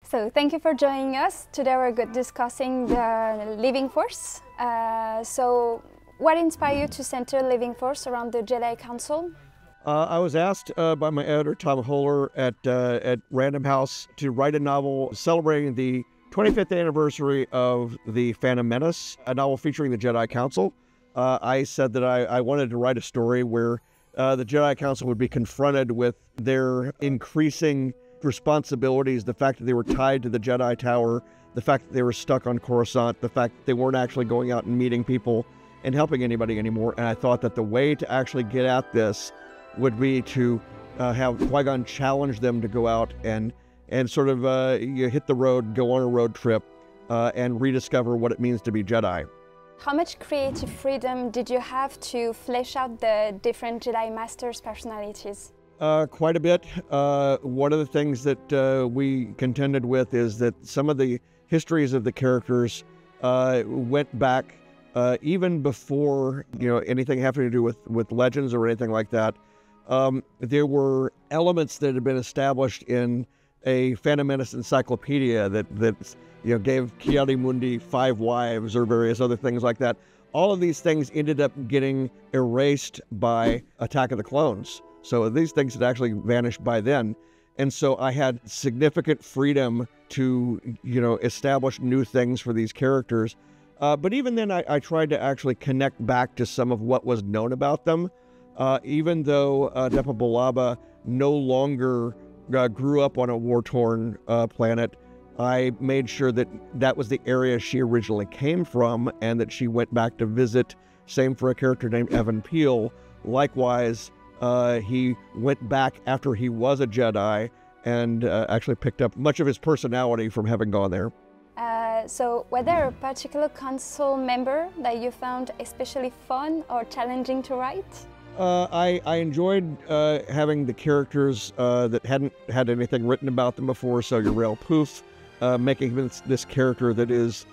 So thank you for joining us. Today we're discussing the living force. So what inspired you to center living force around the Jedi Council? I was asked by my editor, Tom Holler, at Random House to write a novel celebrating the 25th anniversary of The Phantom Menace, a novel featuring the Jedi Council. I said that I wanted to write a story where the Jedi Council would be confronted with their increasing responsibilities, the fact that they were tied to the Jedi Tower, the fact that they were stuck on Coruscant, the fact that they weren't actually going out and meeting people and helping anybody anymore. And I thought that the way to actually get at this would be to have Qui-Gon challenge them to go out and sort of you hit the road, go on a road trip, and rediscover what it means to be Jedi. How much creative freedom did you have to flesh out the different Jedi Masters' personalities? Quite a bit. One of the things that we contended with is that some of the histories of the characters went back even before anything having to do with legends or anything like that. There were elements that had been established in a Phantom Menace encyclopedia that gave Ki-Adi-Mundi 5 wives or various other things like that. All of these things ended up getting erased by Attack of the Clones. So these things had actually vanished by then. And so I had significant freedom to, establish new things for these characters. But even then, I tried to actually connect back to some of what was known about them. Even though Depa Billaba no longer grew up on a war-torn planet, I made sure that that was the area she originally came from and that she went back to visit. Same for a character named Evan Peel. Likewise, he went back after he was a Jedi and actually picked up much of his personality from having gone there. So was there a particular council member that you found especially fun or challenging to write? I enjoyed having the characters that hadn't had anything written about them before, so Uriel Poof, making this character that is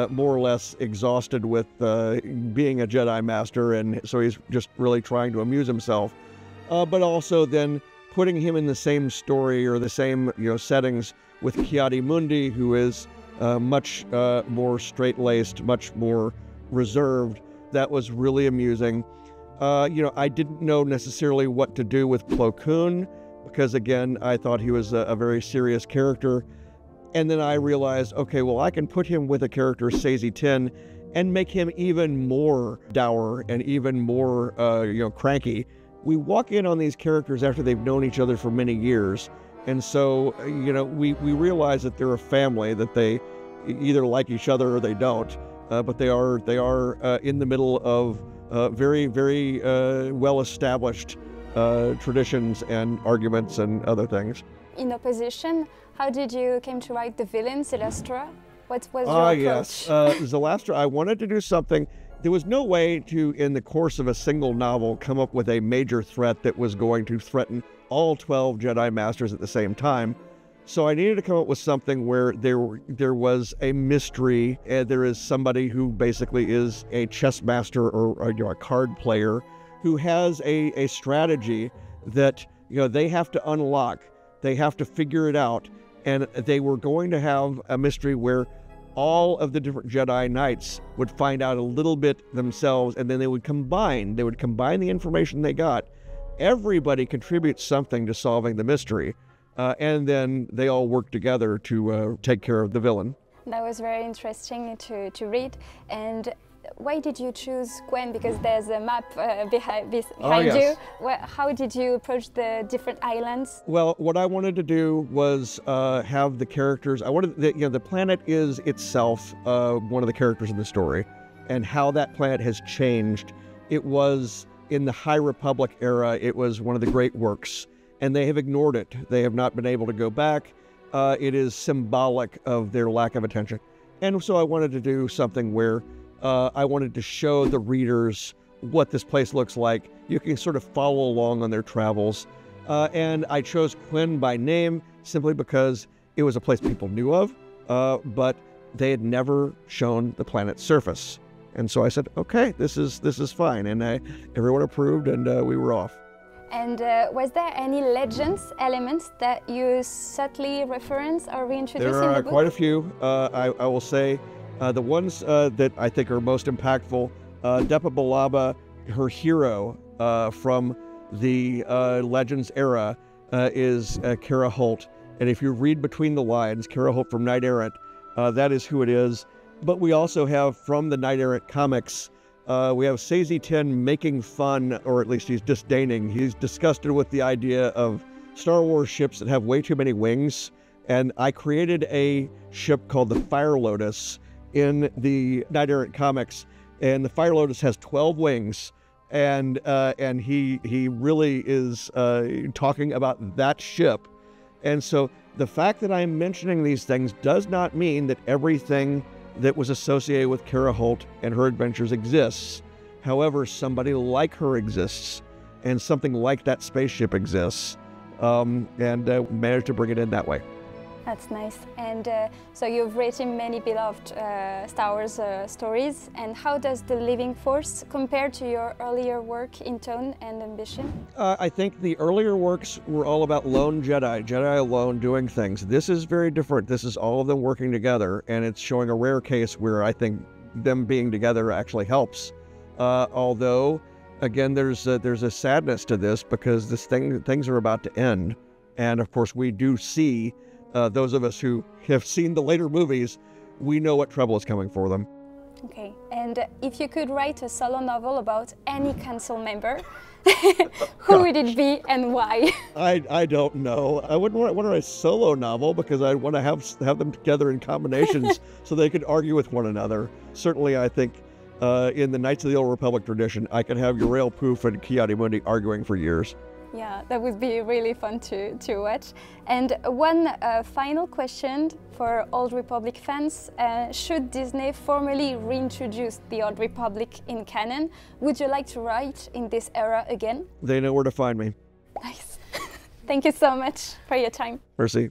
more or less exhausted with being a Jedi Master, and so he's just really trying to amuse himself. But also then putting him in the same story or the same settings with Ki-Adi-Mundi, who is much more straight-laced, much more reserved. That was really amusing. I didn't know necessarily what to do with Plo Koon because, again, I thought he was a very serious character. And then I realized, okay, well, I can put him with a character, Saesee Tiin, and make him even more dour and even more, cranky. We walk in on these characters after they've known each other for many years. And so, we realize that they're a family, that they either like each other or they don't. But they are in the middle of very, very well-established traditions and arguments and other things. In opposition, how did you came to write the villain, Zelastra? What was your approach? Yes, Zelastra, I wanted to do something. There was no way to, in the course of a single novel, come up with a major threat that was going to threaten all 12 Jedi Masters at the same time. So I needed to come up with something where there was a mystery, and there is somebody who basically is a chess master or a card player who has a strategy that they have to unlock. They have to figure it out, and they were going to have a mystery where all of the different Jedi Knights would find out a little bit themselves, and then they would combine the information they got. Everybody contributes something to solving the mystery. And then they all work together to take care of the villain. That was very interesting to read. And why did you choose Gwen? Because there's a map behind yes. you. How did you approach the different islands? Well, what I wanted to do was have the characters. I wanted the planet is itself one of the characters in the story, and how that planet has changed. It was in the High Republic era. It was one of the great works. And they have ignored it. They have not been able to go back. It is symbolic of their lack of attention. And so I wanted to do something where I wanted to show the readers what this place looks like. You can sort of follow along on their travels. And I chose Quinn by name simply because it was a place people knew of, but they had never shown the planet's surface. And so I said, okay, this is fine. And everyone approved, and we were off. And was there any legends elements that you subtly reference or reintroduce There in are the book? quite a few. I will say the ones that I think are most impactful, Depa Billaba, her hero from the Legends era is Kara Holt. And if you read between the lines, Kara Holt from Knight Errant, that is who it is. But we also have from the Knight Errant comics, we have Sazy 10 making fun, or at least he's disdaining. He's disgusted with the idea of Star Wars ships that have way too many wings. And I created a ship called the Fire Lotus in the Knight Errant comics. And the Fire Lotus has 12 wings. And he really is talking about that ship. And so the fact that I'm mentioning these things does not mean that everything that was associated with Kara Holt and her adventures exists. However, somebody like her exists, and something like that spaceship exists, and managed to bring it in that way. That's nice. And so you've written many beloved Star Wars stories. And how does The Living Force compare to your earlier work in tone and ambition? I think the earlier works were all about lone Jedi alone doing things. This is very different. This is all of them working together, and it's showing a rare case where I think them being together actually helps. Although, again, there's a sadness to this because things are about to end. And of course, we do see those of us who have seen the later movies, we know what trouble is coming for them. Okay, and if you could write a solo novel about any council member, who would it be and why? I don't know. I wouldn't want to write a solo novel because I want to have them together in combinations so they could argue with one another. Certainly, I think in the Knights of the Old Republic tradition, I could have Uriel Poof and Ki-Adi-Mundi arguing for years. Yeah, that would be really fun to watch. And one final question for Old Republic fans. Should Disney formally reintroduce the Old Republic in canon, would you like to write in this era again? They know where to find me. Nice. Thank you so much for your time. Merci.